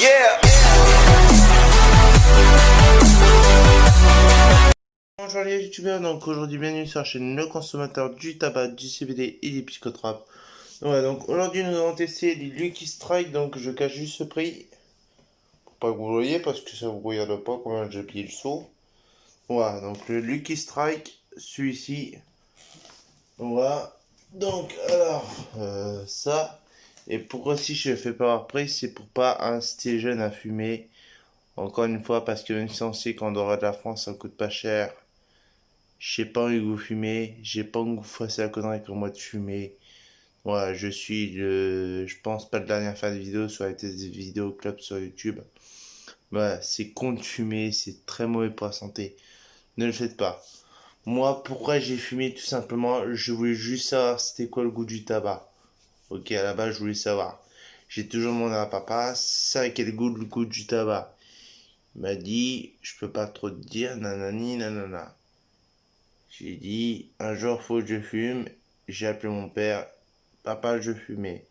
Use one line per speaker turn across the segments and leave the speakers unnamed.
Yeah.
Bonjour les youtubeurs, donc aujourd'hui bienvenue sur la chaîne Le Consommateur du tabac, du CBD et des psychotropes. Voilà, donc aujourd'hui nous allons tester les Lucky Strike, donc je cache juste ce prix, pour pas que vous le voyez parce que ça vous regarde pas quand j'ai plié le seau. Voilà, donc le Lucky Strike, celui-ci, voilà. Donc alors, ça, et pourquoi si je fais pas avoir prix, c'est pour pas inciter les jeunes à fumer. Encore une fois, parce que même si on sait qu'en dehors de la France ça coûte pas cher. J'ai pas envie que vous fumez, j'ai pas envie que vous fassiez la connerie comme moi de fumer. Voilà, je suis je pense pas le dernier à faire des vidéos sur les tests des vidéos club sur YouTube. Voilà, c'est con de fumer, c'est très mauvais pour la santé. Ne le faites pas. Moi, pourquoi j'ai fumé? Tout simplement, je voulais juste savoir c'était quoi le goût du tabac. Ok, à la base, je voulais savoir. J'ai toujours demandé à papa, ça quel goût le goût du tabac? Il m'a dit, je peux pas trop te dire, nanani, nanana. J'ai dit, un jour faut que je fume. J'ai appelé mon père. Papa, je fumais.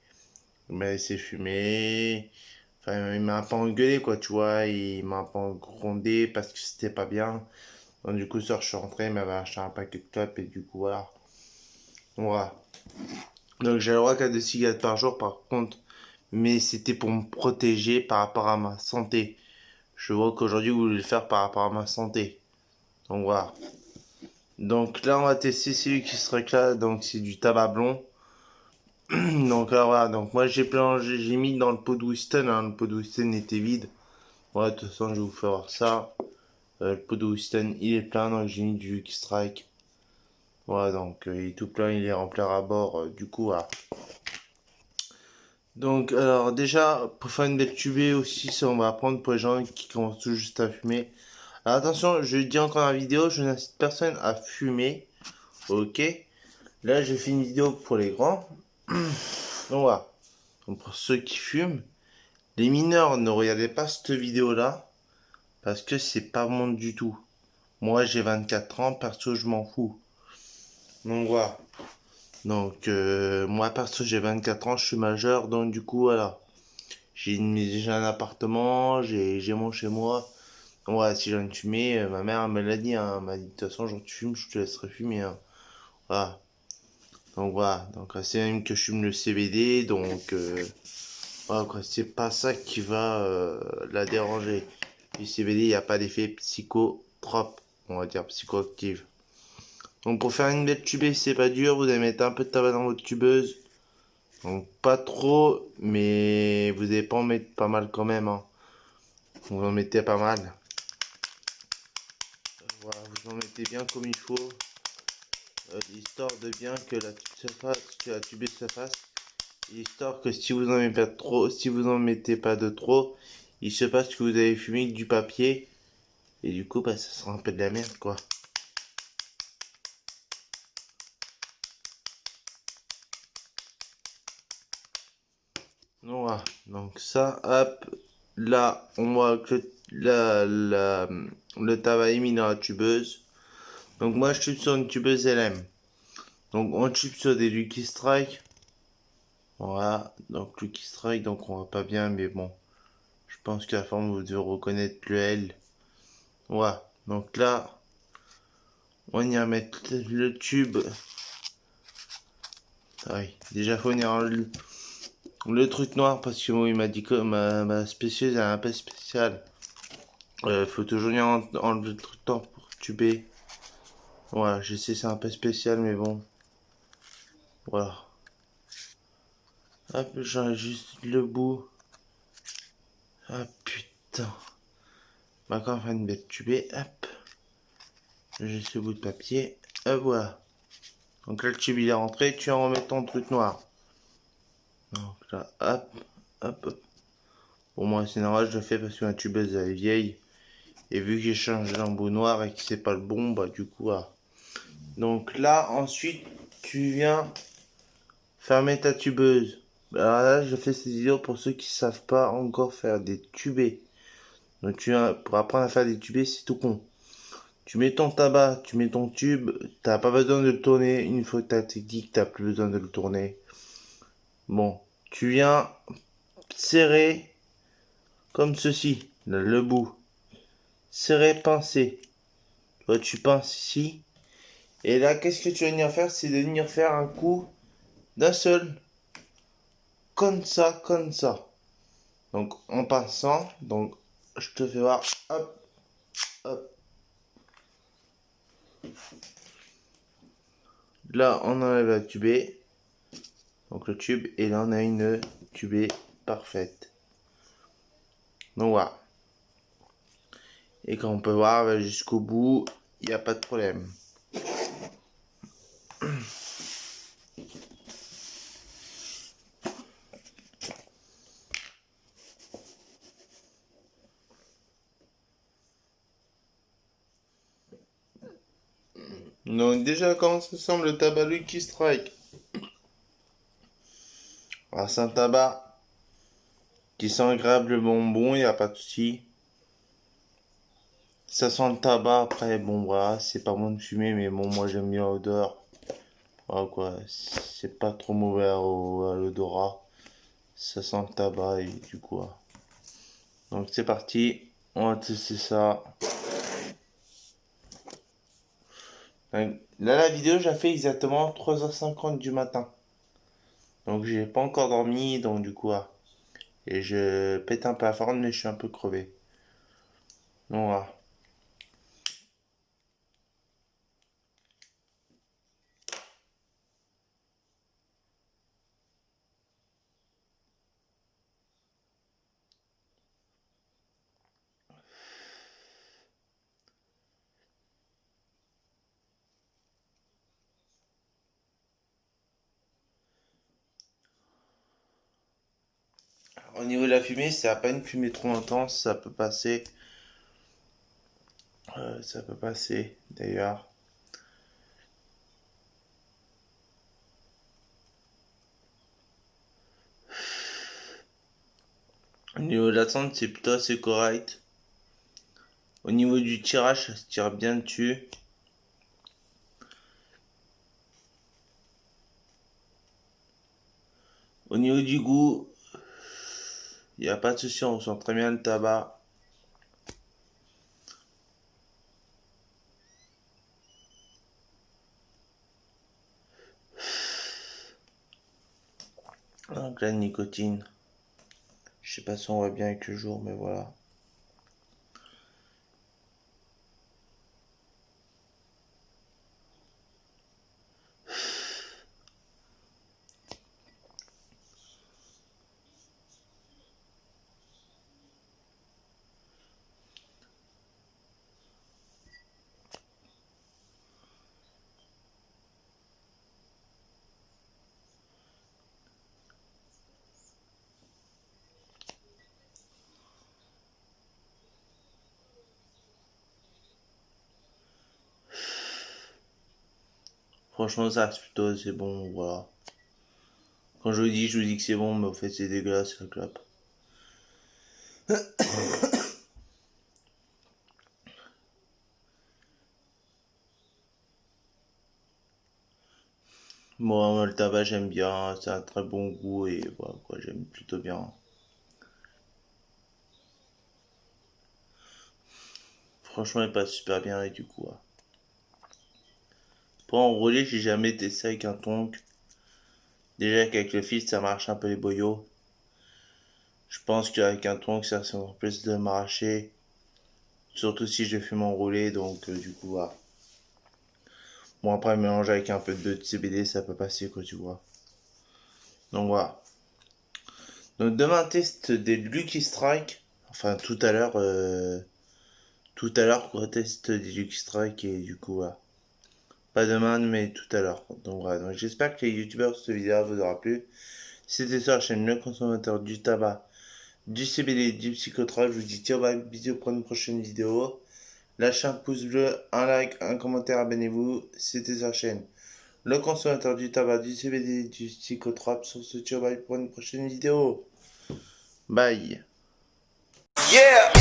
Il m'a laissé fumer. Enfin, il m'a pas engueulé, quoi, tu vois. Il m'a pas grondé parce que c'était pas bien. Donc, du coup, soir, je suis rentré. Il m'avait acheté un paquet de clopes et du coup, voilà. Voilà. Donc, j'ai le droit qu'à 2 cigarettes par jour, par contre. Mais c'était pour me protéger par rapport à ma santé. Je vois qu'aujourd'hui, vous voulez le faire par rapport à ma santé. Donc, voilà. Donc là, on va tester celui qui serait là. Donc, c'est du tabac blond. Donc là, voilà, donc moi j'ai mis dans le pot de Winston, hein, le pot de Winston était vide. Ouais, de toute façon, je vais vous faire voir ça. Le pot de Winston, il est plein, donc j'ai mis du Lucky Strike. Voilà, donc il est tout plein, il est rempli à bord, du coup, voilà. Donc, alors déjà, pour faire une belle tubée aussi, ça on va apprendre pour les gens qui commencent tout juste à fumer. Alors attention, je dis encore dans la vidéo, je n'incite personne à fumer, ok? Là, j'ai fait une vidéo pour les grands. Donc voilà, donc pour ceux qui fument. Les mineurs, ne regardez pas cette vidéo-là, parce que c'est pas bon du tout. Moi, j'ai 24 ans, perso, je m'en fous. Donc voilà. Donc, moi, perso, j'ai 24 ans, je suis majeur, donc du coup, voilà. J'ai un appartement, j'ai mon chez moi. Donc voilà, si j'en fumé, ma mère me l'a dit, hein, elle m'a dit, de toute façon, genre, tu fumes, je te laisserai fumer, hein. Voilà. Donc voilà, donc c'est même que je fume le CBD, donc voilà quoi, c'est pas ça qui va la déranger. Du CBD, il n'y a pas d'effet psychotrope, on va dire psychoactive. Donc pour faire une belle tubée, c'est pas dur, vous allez mettre un peu de tabac dans votre tubeuse. Donc pas trop, mais vous n'allez pas en mettre pas mal quand même, hein. Vous en mettez pas mal. Voilà, vous en mettez bien comme il faut. Histoire de bien que la tube se fasse, que la tubée se fasse. Histoire que si vous en mettez pas trop, si vous en mettez pas de trop, il se passe que vous avez fumé avec du papier. Et du coup, bah, ça sera un peu de la merde, quoi. Voilà. Donc ça, hop, là, on voit que le tabac est mis dans la tubeuse. Donc moi, je tube sur une tubeuse LM. Donc on tube sur des Lucky Strike. Voilà. Donc Lucky Strike, donc on voit pas bien, mais bon. Je pense qu'à la forme, vous devez reconnaître le L. Voilà. Donc là, on y va mettre le tube. Ah oui, déjà faut venir le truc noir parce que moi il m'a dit que ma spécieuse est un peu spéciale. Faut toujours venir enlever le truc noir pour tuber. Voilà, je sais c'est un peu spécial mais bon. Voilà. Hop, j'enlève juste le bout. Ah putain. Bah quand on fait une bête tubée, hop. J'ai ce bout de papier. Hop voilà. Donc là le tube il est rentré, tu en remets ton truc noir. Donc là, hop, hop, hop. Pour moi c'est normal, je le fais parce que ma tubeuse elle est vieille. Et vu que j'ai changé l'embout noir et que c'est pas le bon, bah du coup, ah. Donc là, ensuite, tu viens fermer ta tubeuse. Alors là, je fais ces vidéos pour ceux qui savent pas encore faire des tubés. Donc tu viens, pour apprendre à faire des tubés, c'est tout con. Tu mets ton tabac, tu mets ton tube, t'as pas besoin de le tourner. Une fois que t'as technique, t'as plus besoin de le tourner. Bon, tu viens serrer comme ceci, le bout. Serré, pincé. Toi, tu pinces ici. Et là, qu'est-ce que tu vas venir faire? C'est de venir faire un coup d'un seul. Comme ça, comme ça. Donc, en pinçant. Donc, je te fais voir. Hop, hop. Là, on enlève la tubée. Donc, le tube. Et là, on a une tubée parfaite. Donc, voilà. Et comme on peut voir, jusqu'au bout, il n'y a pas de problème. Donc déjà, comment ça semble le tabac Lucky Strike? Alors, c'est un tabac qui sent agréable le bonbon, il n'y a pas de souci. Ça sent le tabac, après, bon voilà, c'est pas bon de fumer, mais bon, moi j'aime bien l'odeur. Voilà quoi, c'est pas trop mauvais à l'odorat. Ça sent le tabac et du coup. Donc c'est parti, on va tester ça. Donc, là, la vidéo, j'ai fait exactement 3h50 du matin. Donc j'ai pas encore dormi, donc du coup. Et je pète un peu la forme, mais je suis un peu crevé. Donc voilà. Au niveau de la fumée, ça n'a pas une fumée trop intense, ça peut passer. Ça peut passer d'ailleurs. Au niveau de la tente, c'est plutôt assez correct. Au niveau du tirage, ça se tire bien dessus. Au niveau du goût, il n'y a pas de souci, on sent très bien le tabac. Donc la nicotine. Je sais pas si on voit bien avec le jour, mais voilà. Franchement, ça c'est plutôt c'est bon, voilà. Quand je vous dis que c'est bon, mais au fait c'est dégueulasse la clope. Moi, le tabac j'aime bien, c'est un très bon goût et voilà quoi, j'aime plutôt bien. Franchement, il passe super bien et du coup. Pour enrouler, j'ai jamais testé avec un tonk. Déjà qu'avec le fil, ça marche un peu les boyaux. Je pense qu'avec un tonk, ça c'est encore plus de m'arracher. Surtout si je fume enroulé, donc du coup, voilà. Bon, après, mélanger avec un peu de CBD, ça peut passer, quoi, tu vois. Donc voilà. Donc demain, test des Lucky Strike. Enfin, tout à l'heure, quoi, test des Lucky Strike et du coup, voilà. Pas demain, mais tout à l'heure. Donc voilà. Donc j'espère que les youtubeurs de cette vidéo vous aura plu. C'était sur la chaîne Le Consommateur du Tabac, du CBD, du Psychotrope. Je vous dis ciao, bye, bisous pour une prochaine vidéo. Lâchez un pouce bleu, un like, un commentaire, abonnez-vous. C'était sur la chaîne Le Consommateur du Tabac, du CBD, du Psychotrope. Sur ce, ciao, bye pour une prochaine vidéo. Bye. Yeah.